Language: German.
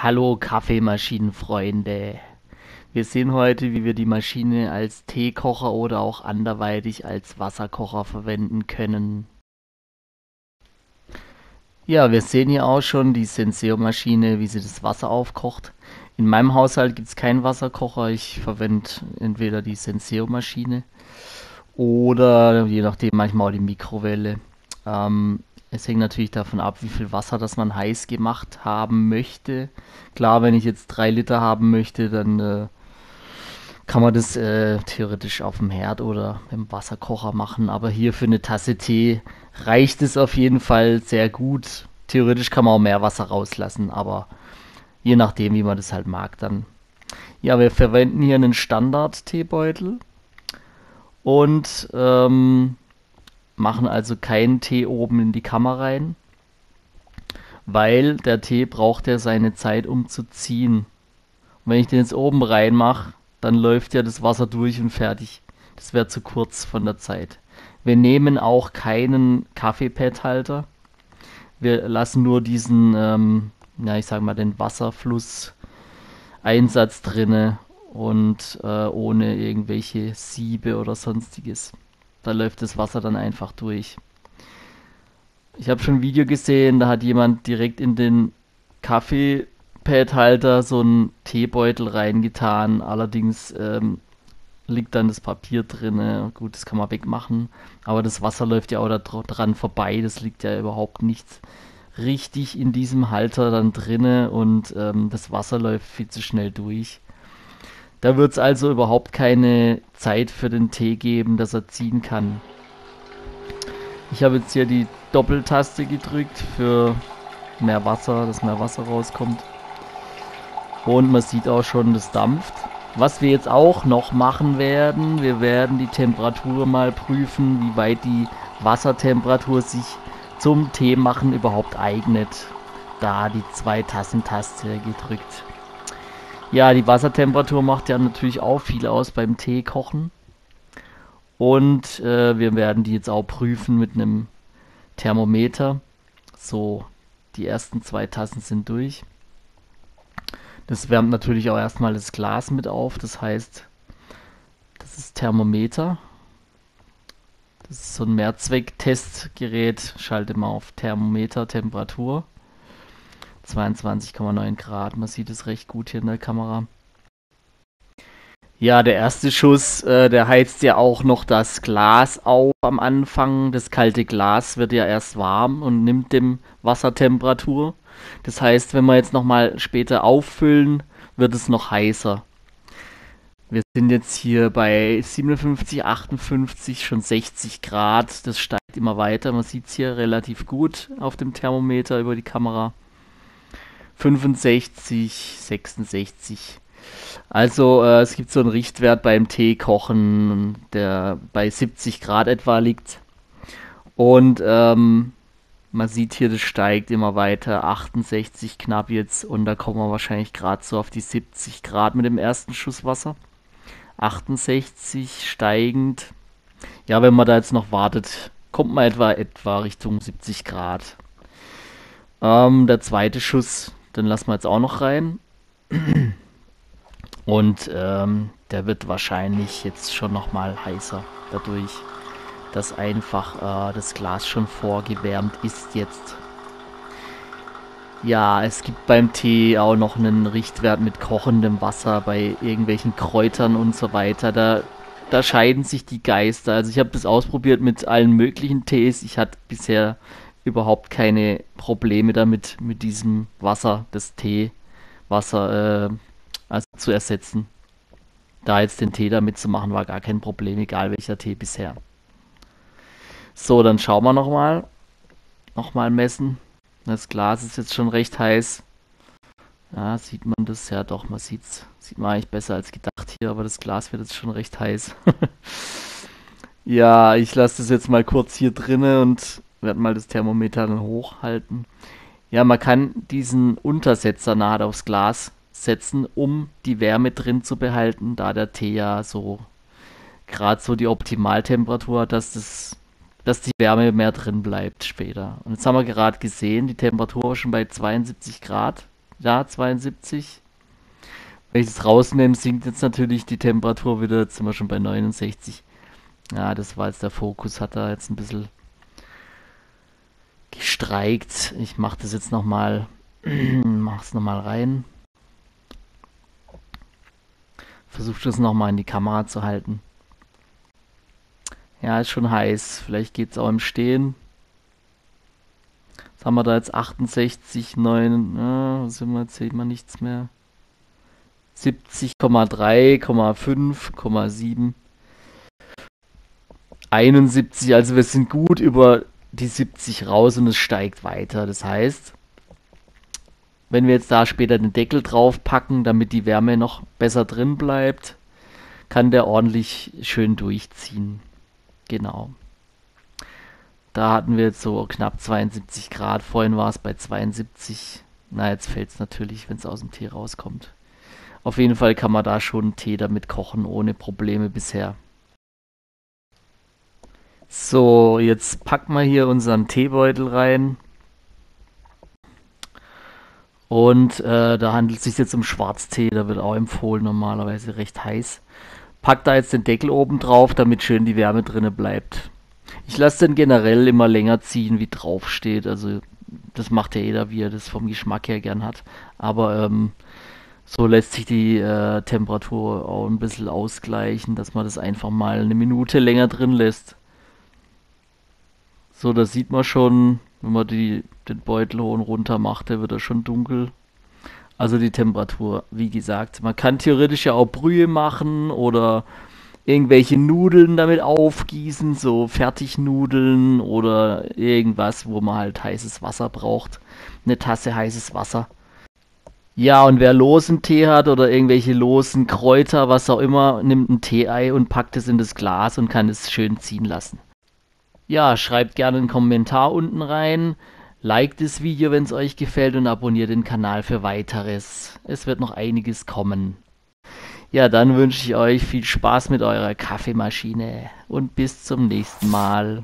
Hallo Kaffeemaschinenfreunde. Wir sehen heute, wie wir die Maschine als Teekocher oder auch anderweitig als Wasserkocher verwenden können. Ja, wir sehen hier auch schon die Senseo-Maschine, wie sie das Wasser aufkocht. In meinem Haushalt gibt es keinen Wasserkocher. Ich verwende entweder die Senseo-Maschine oder je nachdem manchmal auch die Mikrowelle. Es hängt natürlich davon ab, wie viel Wasser das man heiß gemacht haben möchte. Klar, wenn ich jetzt 3 Liter haben möchte, dann kann man das theoretisch auf dem Herd oder im Wasserkocher machen. Aber hier für eine Tasse Tee reicht es auf jeden Fall sehr gut. Theoretisch kann man auch mehr Wasser rauslassen, aber je nachdem, wie man das halt mag, dann. Ja, wir verwenden hier einen Standard-Teebeutel und machen also keinen Tee oben in die Kammer rein, weil der Tee braucht ja seine Zeit, um zu ziehen. Und wenn ich den jetzt oben reinmache, dann läuft ja das Wasser durch und fertig. Das wäre zu kurz von der Zeit. Wir nehmen auch keinen Kaffeepad-Halter. Wir lassen nur diesen, ja, ich sag mal, den Wasserfluss-Einsatz drinne und ohne irgendwelche Siebe oder sonstiges. Da läuft das Wasser dann einfach durch. Ich habe schon ein Video gesehen, da hat jemand direkt in den Kaffeepad-Halter so einen Teebeutel reingetan. Allerdings liegt dann das Papier drin. Gut, das kann man wegmachen. Aber das Wasser läuft ja auch da dran vorbei. Das liegt ja überhaupt nicht richtig in diesem Halter dann drinne und das Wasser läuft viel zu schnell durch. Da wird es also überhaupt keine Zeit für den Tee geben, dass er ziehen kann. Ich habe jetzt hier die Doppeltaste gedrückt für mehr Wasser, dass mehr Wasser rauskommt. Und man sieht auch schon, das dampft. Was wir jetzt auch noch machen werden, wir werden die Temperatur mal prüfen, wie weit die Wassertemperatur sich zum Tee machen überhaupt eignet. Da die 2-Tassen-Taste gedrückt. Ja, die Wassertemperatur macht ja natürlich auch viel aus beim Tee kochen. Und wir werden die jetzt auch prüfen mit einem Thermometer. So, die ersten 2 Tassen sind durch. Das wärmt natürlich auch erstmal das Glas mit auf. Das heißt, das ist Thermometer. Das ist so ein Mehrzweck-Testgerät. Schalte mal auf Thermometer, Temperatur. 22,9 Grad. Man sieht es recht gut hier in der Kamera. Ja, der erste Schuss, der heizt ja auch noch das Glas auf am Anfang. Das kalte Glas wird ja erst warm und nimmt dem Wasser Temperatur. Das heißt, wenn wir jetzt nochmal später auffüllen, wird es noch heißer. Wir sind jetzt hier bei 57, 58, schon 60 Grad. Das steigt immer weiter. Man sieht es hier relativ gut auf dem Thermometer über die Kamera. 65, 66. Also es gibt so einen Richtwert beim Teekochen, der bei 70 Grad etwa liegt. Und man sieht hier, das steigt immer weiter, 68 knapp jetzt. Und da kommen wir wahrscheinlich gerade so auf die 70 Grad mit dem ersten Schuss Wasser. 68 steigend. Ja, wenn man da jetzt noch wartet, kommt man etwa Richtung 70 Grad. Der zweite Schuss, den lassen wir jetzt auch noch rein. Und der wird wahrscheinlich jetzt schon nochmal heißer dadurch, dass einfach das Glas schon vorgewärmt ist jetzt. Ja, es gibt beim Tee auch noch einen Richtwert mit kochendem Wasser bei irgendwelchen Kräutern und so weiter. Da scheiden sich die Geister. Also ich habe das ausprobiert mit allen möglichen Tees. Ich hatte bisher überhaupt keine Probleme damit, mit diesem Wasser, das Teewasser also zu ersetzen. Da jetzt den Tee damit zu machen, war gar kein Problem, egal welcher Tee bisher. So, dann schauen wir nochmal. Nochmal messen. Das Glas ist jetzt schon recht heiß. Ja, sieht man das? Ja doch, man sieht's. Sieht man eigentlich besser als gedacht hier, aber das Glas wird jetzt schon recht heiß. Ja, ich lasse das jetzt mal kurz hier drinne und werde mal das Thermometer dann hochhalten. Ja, man kann diesen Untersetzer nahe aufs Glas setzen, um die Wärme drin zu behalten, da der Tee ja so gerade so die Optimaltemperatur hat, dass die Wärme mehr drin bleibt später. Und jetzt haben wir gerade gesehen, die Temperatur war schon bei 72 Grad. Ja, 72. Wenn ich es rausnehme, sinkt jetzt natürlich die Temperatur wieder. Jetzt sind wir schon bei 69. Ja, das war jetzt der Fokus, hat da jetzt ein bisschen gestreikt. Ich mache das jetzt nochmal, mach's nochmal rein. Versuche das nochmal in die Kamera zu halten. Ja, ist schon heiß. Vielleicht geht es auch im Stehen. Was haben wir da jetzt? 68, 9, was sind wir jetzt? Sieht man nichts mehr. 70,3, 5, 7, 71. Also wir sind gut über die 70 raus und es steigt weiter. Das heißt, wenn wir jetzt da später den Deckel drauf packen, damit die Wärme noch besser drin bleibt, kann der ordentlich schön durchziehen. Genau. Da hatten wir jetzt so knapp 72 Grad. Vorhin war es bei 72. Na, jetzt fällt es natürlich, wenn es aus dem Tee rauskommt. Auf jeden Fall kann man da schon Tee damit kochen, ohne Probleme bisher. So, jetzt packen wir hier unseren Teebeutel rein. Und da handelt es sich jetzt um Schwarztee, da wird auch empfohlen, normalerweise recht heiß. Pack da jetzt den Deckel oben drauf, damit schön die Wärme drinne bleibt. Ich lasse den generell immer länger ziehen, wie drauf steht. Also das macht ja jeder, wie er das vom Geschmack her gern hat. Aber so lässt sich die Temperatur auch ein bisschen ausgleichen, dass man das einfach mal eine Minute länger drin lässt. So, das sieht man schon, wenn man den Beutel hoch und runter macht, der wird da schon dunkel. Also die Temperatur, wie gesagt, man kann theoretisch ja auch Brühe machen oder irgendwelche Nudeln damit aufgießen, so Fertignudeln oder irgendwas, wo man halt heißes Wasser braucht. Eine Tasse heißes Wasser. Ja, und wer losen Tee hat oder irgendwelche losen Kräuter, was auch immer, nimmt ein Tee-Ei und packt es in das Glas und kann es schön ziehen lassen. Ja, schreibt gerne einen Kommentar unten rein, liked das Video, wenn es euch gefällt und abonniert den Kanal für weiteres. Es wird noch einiges kommen. Ja, dann wünsche ich euch viel Spaß mit eurer Kaffeemaschine und bis zum nächsten Mal.